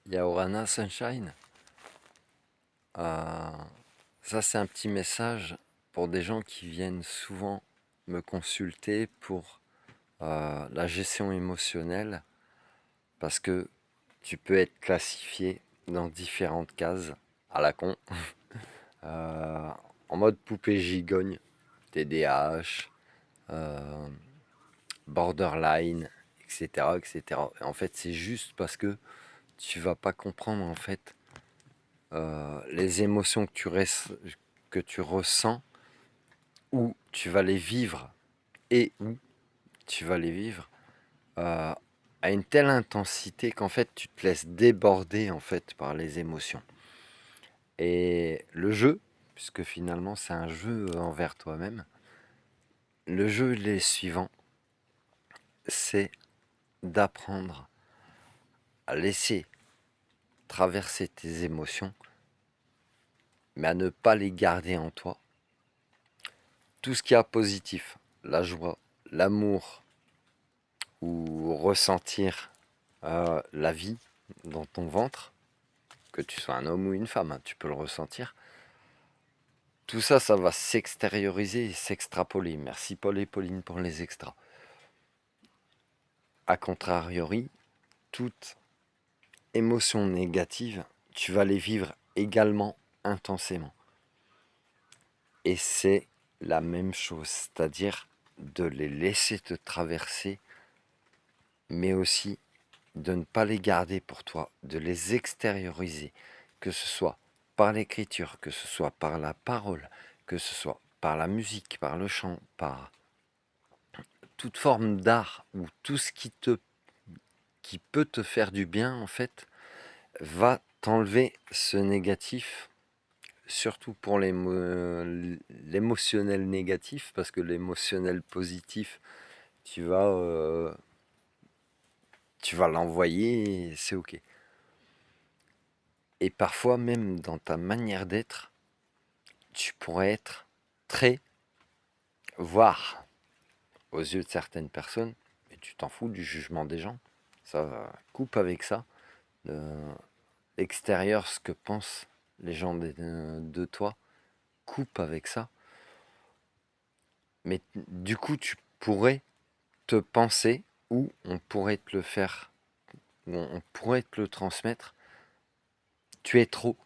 Yaorana Sunshine. Euh, Ça, c'est un petit message pour des gens qui viennent souvent me consulter pour la gestion émotionnelle parce que tu peux être classifié dans différentes cases à la con, euh, en mode poupée gigogne, TDAH, euh, borderline, etc., etc. Et en fait, c'est juste parce que tu vas pas comprendre en fait les émotions que tu ressens, où tu vas les vivre et où tu vas les vivre euh, à une telle intensité qu'en fait tu te laisses déborder en fait par les émotions. Et le jeu, puisque finalement c'est un jeu envers toi-même, le jeu il est suivant, c'est d'apprendre à laisser traverser tes émotions, mais à ne pas les garder en toi. Tout ce qui est positif, la joie, l'amour, ou ressentir la vie dans ton ventre, que tu sois un homme ou une femme, hein, tu peux le ressentir. Tout ça, ça va s'extérioriser et s'extrapoler. Merci Paul et Pauline pour les extras. A contrariori, toute émotion négative, tu vas les vivre également intensément. Et c'est la même chose, c'est-à-dire de les laisser te traverser, mais aussi de ne pas les garder pour toi, de les extérioriser, que ce soit par l'écriture, que ce soit par la parole, que ce soit par la musique, par le chant, par toute forme d'art ou tout ce qui peut te faire du bien en fait, va t'enlever ce négatif, surtout pour l'émotionnel négatif, parce que l'émotionnel positif, tu vas, euh, tu vas l'envoyer et c'est ok. Et parfois même dans ta manière d'être, tu pourrais être très, voire aux yeux de certaines personnes, mais tu t'en fous du jugement des gens. Ça coupe avec ça. L'extérieur, ce que pensent les gens de toi, coupe avec ça. Mais du coup, tu pourrais te penser, ou on pourrait te le faire, ou on pourrait te le transmettre. Tu es trop.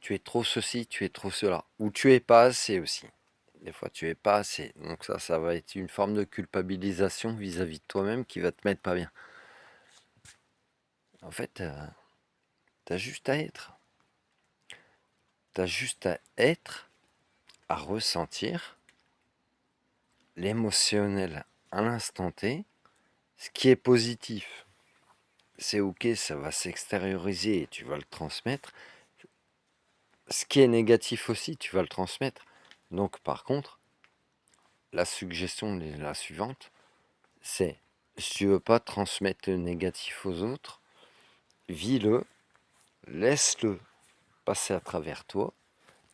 Tu es trop ceci, tu es trop cela. Ou tu es pas assez aussi. Des fois, tu es pas assez. Donc ça va être une forme de culpabilisation vis-à-vis de toi-même qui va te mettre pas bien. En fait, t'as juste à être. T'as juste à être, à ressentir l'émotionnel à l'instant T. Ce qui est positif, c'est ok, ça va s'extérioriser et tu vas le transmettre. Ce qui est négatif aussi, tu vas le transmettre. Donc par contre, la suggestion est la suivante, c'est si tu veux pas transmettre le négatif aux autres, vis-le, laisse-le passer à travers toi,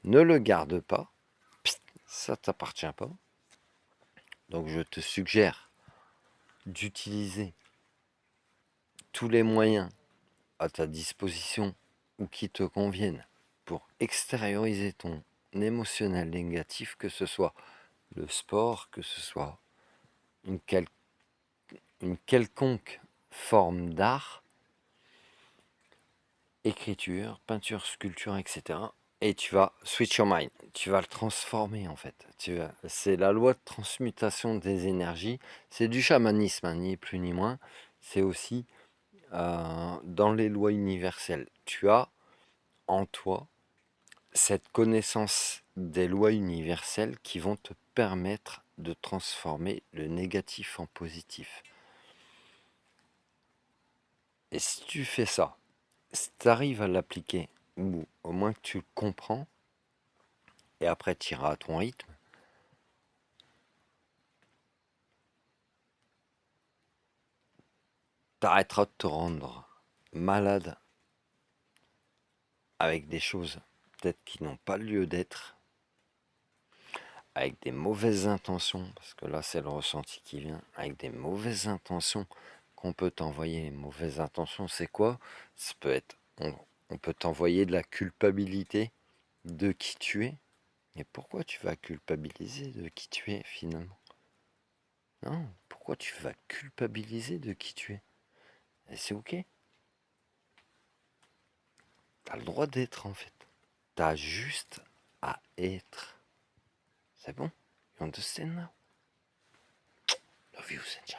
ne le garde pas, ça t'appartient pas. Donc je te suggère d'utiliser tous les moyens à ta disposition ou qui te conviennent pour extérioriser ton émotionnel négatif, que ce soit le sport, que ce soit une, quel- une quelconque forme d'art, écriture, peinture, sculpture, etc. Et tu vas switch your mind, tu vas le transformer en fait. C'est la loi de transmutation des énergies, c'est du chamanisme, hein, ni plus ni moins. C'est aussi dans les lois universelles. Tu as en toi cette connaissance des lois universelles qui vont te permettre de transformer le négatif en positif. Et si tu fais ça, si tu arrives à l'appliquer, ou au moins que tu le comprends, et après tu iras à ton rythme, tu arrêteras de te rendre malade avec des choses peut-être qui n'ont pas lieu d'être, avec des mauvaises intentions, parce que là c'est le ressenti qui vient, avec des mauvaises intentions qu'on peut t'envoyer les mauvaises intentions, c'est quoi? Ça peut être, on peut t'envoyer de la culpabilité de qui tu es. Et pourquoi tu vas culpabiliser de qui tu es finalement? Non, pourquoi tu vas culpabiliser de qui tu es? Et c'est ok. T'as le droit d'être en fait. T'as juste à être. C'est bon? You understand now? Love you, Senja.